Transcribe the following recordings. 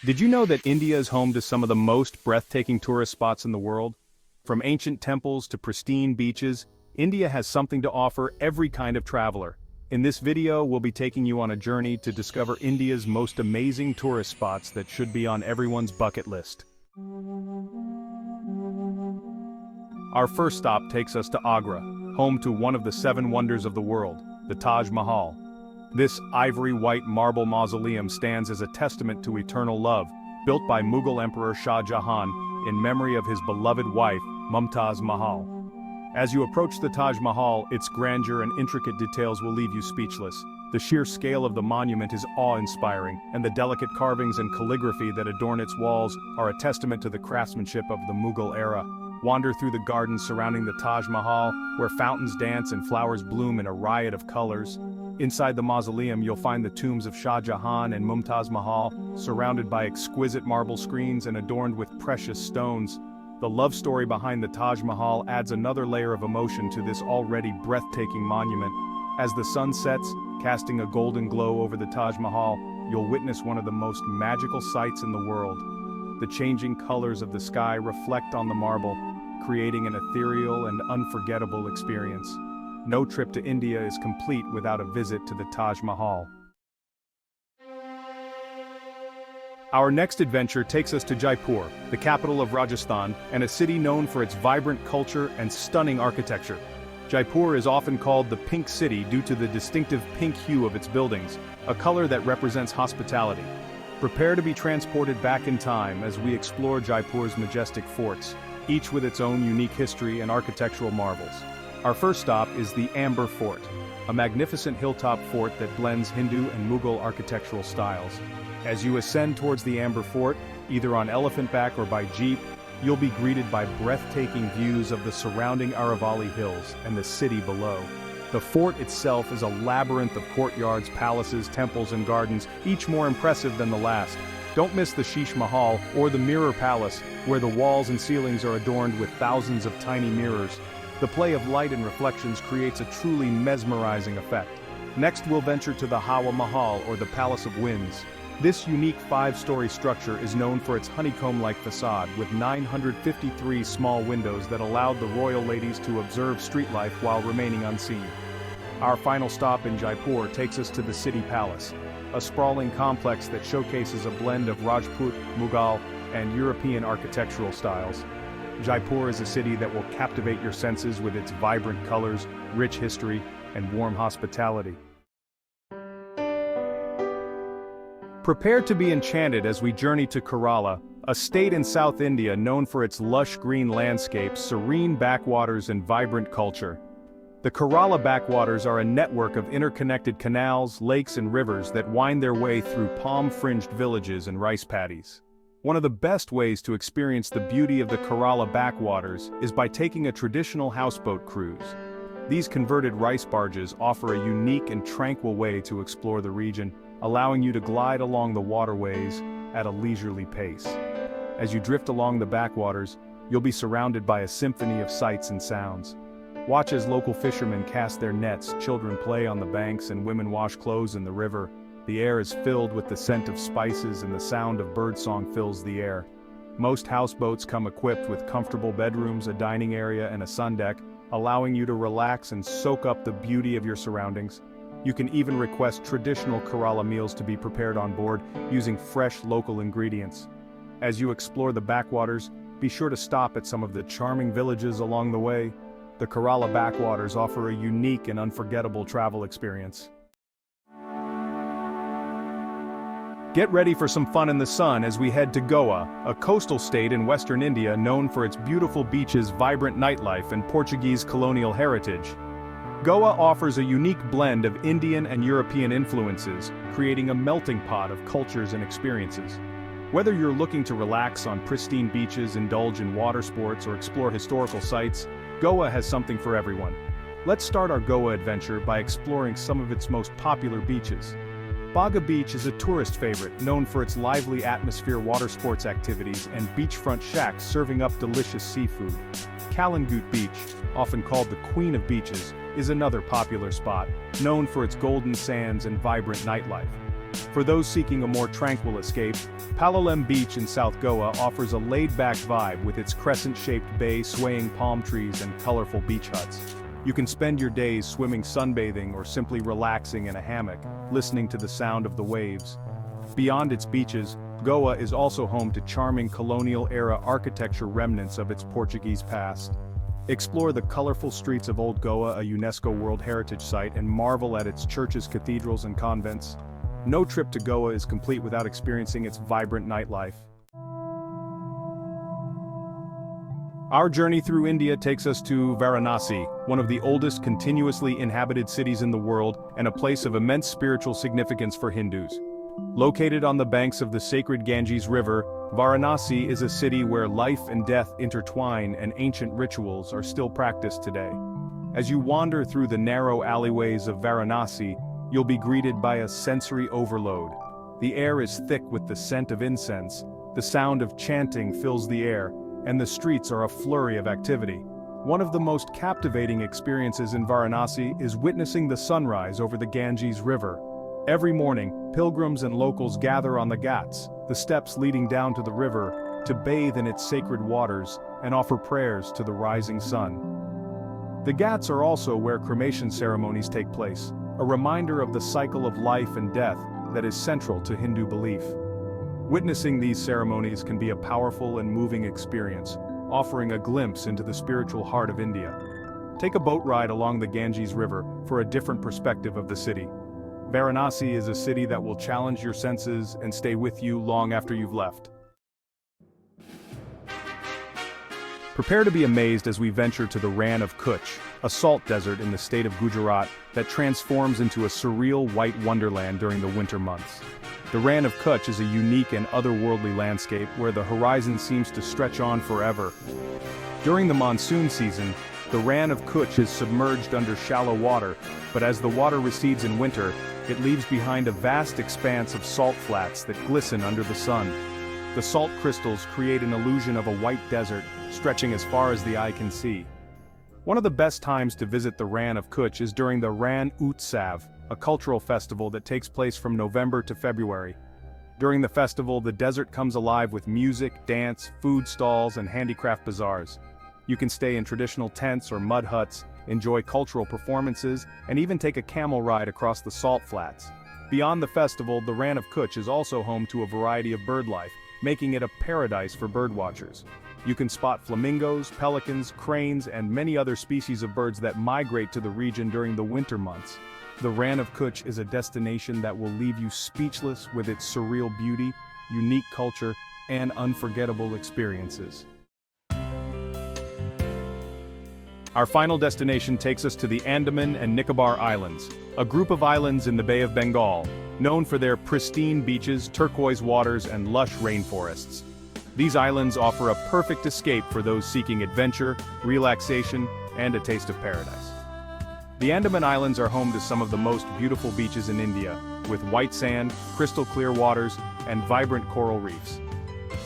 Did you know that India is home to some of the most breathtaking tourist spots in the world? From ancient temples to pristine beaches, India has something to offer every kind of traveler. In this video, we'll be taking you on a journey to discover India's most amazing tourist spots that should be on everyone's bucket list. Our first stop takes us to Agra, home to one of the seven wonders of the world, the Taj Mahal. This ivory-white marble mausoleum stands as a testament to eternal love, built by Mughal Emperor Shah Jahan in memory of his beloved wife, Mumtaz Mahal. As you approach the Taj Mahal, its grandeur and intricate details will leave you speechless. The sheer scale of the monument is awe-inspiring, and the delicate carvings and calligraphy that adorn its walls are a testament to the craftsmanship of the Mughal era. Wander through the gardens surrounding the Taj Mahal, where fountains dance and flowers bloom in a riot of colors. Inside the mausoleum, you'll find the tombs of Shah Jahan and Mumtaz Mahal, surrounded by exquisite marble screens and adorned with precious stones. The love story behind the Taj Mahal adds another layer of emotion to this already breathtaking monument. As the sun sets, casting a golden glow over the Taj Mahal, you'll witness one of the most magical sights in the world. The changing colors of the sky reflect on the marble, creating an ethereal and unforgettable experience. No trip to India is complete without a visit to the Taj Mahal. Our next adventure takes us to Jaipur, the capital of Rajasthan, and a city known for its vibrant culture and stunning architecture. Jaipur is often called the Pink City due to the distinctive pink hue of its buildings, a color that represents hospitality. Prepare to be transported back in time as we explore Jaipur's majestic forts, each with its own unique history and architectural marvels. Our first stop is the Amber Fort, a magnificent hilltop fort that blends Hindu and Mughal architectural styles. As you ascend towards the Amber Fort, either on elephant back or by jeep, you'll be greeted by breathtaking views of the surrounding Aravalli Hills and the city below. The fort itself is a labyrinth of courtyards, palaces, temples, and gardens, each more impressive than the last. Don't miss the Sheesh Mahal or the Mirror Palace, where the walls and ceilings are adorned with thousands of tiny mirrors. The play of light and reflections creates a truly mesmerizing effect. Next, we'll venture to the Hawa Mahal, or the Palace of Winds. This unique five-story structure is known for its honeycomb-like facade, with 953 small windows that allowed the royal ladies to observe street life while remaining unseen. Our final stop in Jaipur takes us to the City Palace, a sprawling complex that showcases a blend of Rajput, Mughal, and European architectural styles. Jaipur is a city that will captivate your senses with its vibrant colors, rich history, and warm hospitality. Prepare to be enchanted as we journey to Kerala, a state in South India known for its lush green landscapes, serene backwaters, and vibrant culture. The Kerala backwaters are a network of interconnected canals, lakes, and rivers that wind their way through palm-fringed villages and rice paddies. One of the best ways to experience the beauty of the Kerala backwaters is by taking a traditional houseboat cruise. These converted rice barges offer a unique and tranquil way to explore the region, allowing you to glide along the waterways at a leisurely pace. As you drift along the backwaters, you'll be surrounded by a symphony of sights and sounds. Watch as local fishermen cast their nets, children play on the banks, and women wash clothes in the river. The air is filled with the scent of spices, and the sound of birdsong fills the air. Most houseboats come equipped with comfortable bedrooms, a dining area, and a sun deck, allowing you to relax and soak up the beauty of your surroundings. You can even request traditional Kerala meals to be prepared on board using fresh local ingredients. As you explore the backwaters, be sure to stop at some of the charming villages along the way. The Kerala backwaters offer a unique and unforgettable travel experience. Get ready for some fun in the sun as we head to Goa, a coastal state in western India known for its beautiful beaches, vibrant nightlife, and Portuguese colonial heritage. Goa offers a unique blend of Indian and European influences, creating a melting pot of cultures and experiences. Whether you're looking to relax on pristine beaches, indulge in water sports, or explore historical sites, Goa has something for everyone. Let's start our Goa adventure by exploring some of its most popular beaches. Baga Beach is a tourist favorite, known for its lively atmosphere, water sports activities, and beachfront shacks serving up delicious seafood. Kalangut Beach, often called the Queen of Beaches, is another popular spot, known for its golden sands and vibrant nightlife. For those seeking a more tranquil escape, Palolem Beach in South Goa offers a laid-back vibe with its crescent-shaped bay, swaying palm trees, and colorful beach huts. You can spend your days swimming, sunbathing, or simply relaxing in a hammock, listening to the sound of the waves. Beyond its beaches, Goa is also home to charming colonial-era architecture remnants of its Portuguese past. Explore the colorful streets of Old Goa, a UNESCO World Heritage Site, and marvel at its churches, cathedrals, and convents. No trip to Goa is complete without experiencing its vibrant nightlife. Our journey through India takes us to Varanasi, one of the oldest continuously inhabited cities in the world and a place of immense spiritual significance for Hindus. Located on the banks of the sacred Ganges River, Varanasi is a city where life and death intertwine and ancient rituals are still practiced today. As you wander through the narrow alleyways of Varanasi, you'll be greeted by a sensory overload. The air is thick with the scent of incense, the sound of chanting fills the air, and the streets are a flurry of activity. One of the most captivating experiences in Varanasi is witnessing the sunrise over the Ganges River. Every morning, pilgrims and locals gather on the ghats, the steps leading down to the river, to bathe in its sacred waters and offer prayers to the rising sun. The ghats are also where cremation ceremonies take place, a reminder of the cycle of life and death that is central to Hindu belief. Witnessing these ceremonies can be a powerful and moving experience, offering a glimpse into the spiritual heart of India. Take a boat ride along the Ganges River for a different perspective of the city. Varanasi is a city that will challenge your senses and stay with you long after you've left. Prepare to be amazed as we venture to the Rann of Kutch, a salt desert in the state of Gujarat that transforms into a surreal white wonderland during the winter months. The Rann of Kutch is a unique and otherworldly landscape where the horizon seems to stretch on forever. During the monsoon season, the Rann of Kutch is submerged under shallow water, but as the water recedes in winter, it leaves behind a vast expanse of salt flats that glisten under the sun. The salt crystals create an illusion of a white desert, stretching as far as the eye can see. One of the best times to visit the Rann of Kutch is during the Rann Utsav, a cultural festival that takes place from November to February. During the festival, the desert comes alive with music, dance, food stalls, and handicraft bazaars. You can stay in traditional tents or mud huts, enjoy cultural performances, and even take a camel ride across the salt flats. Beyond the festival, the Rann of Kutch is also home to a variety of bird life, making it a paradise for birdwatchers. You can spot flamingos, pelicans, cranes, and many other species of birds that migrate to the region during the winter months. The Rann of Kutch is a destination that will leave you speechless with its surreal beauty, unique culture, and unforgettable experiences. Our final destination takes us to the Andaman and Nicobar Islands, a group of islands in the Bay of Bengal, known for their pristine beaches, turquoise waters, and lush rainforests. These islands offer a perfect escape for those seeking adventure, relaxation, and a taste of paradise. The Andaman Islands are home to some of the most beautiful beaches in India, with white sand, crystal clear waters, and vibrant coral reefs.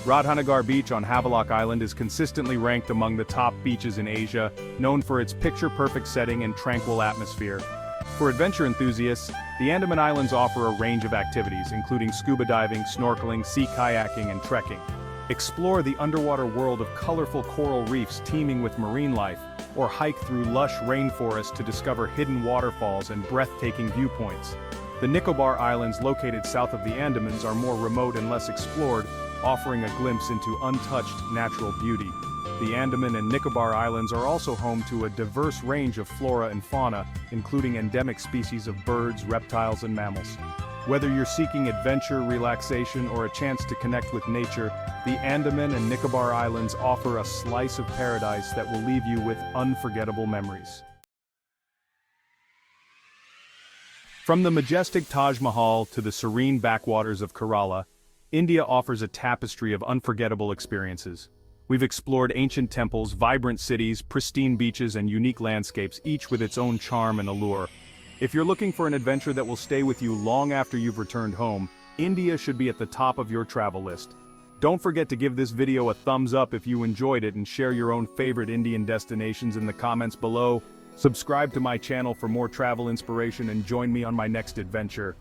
Radhanagar Beach on Havelock Island is consistently ranked among the top beaches in Asia, known for its picture-perfect setting and tranquil atmosphere. For adventure enthusiasts, the Andaman Islands offer a range of activities, including scuba diving, snorkeling, sea kayaking, and trekking. Explore the underwater world of colorful coral reefs teeming with marine life, or hike through lush rainforests to discover hidden waterfalls and breathtaking viewpoints. The Nicobar Islands, located south of the Andamans, are more remote and less explored, offering a glimpse into untouched natural beauty. The Andaman and Nicobar Islands are also home to a diverse range of flora and fauna, including endemic species of birds, reptiles, and mammals. Whether you're seeking adventure, relaxation, or a chance to connect with nature, the Andaman and Nicobar Islands offer a slice of paradise that will leave you with unforgettable memories. From the majestic Taj Mahal to the serene backwaters of Kerala, India offers a tapestry of unforgettable experiences. We've explored ancient temples, vibrant cities, pristine beaches, and unique landscapes, each with its own charm and allure. If you're looking for an adventure that will stay with you long after you've returned home, India should be at the top of your travel list. Don't forget to give this video a thumbs up if you enjoyed it and share your own favorite Indian destinations in the comments below. Subscribe to my channel for more travel inspiration and join me on my next adventure.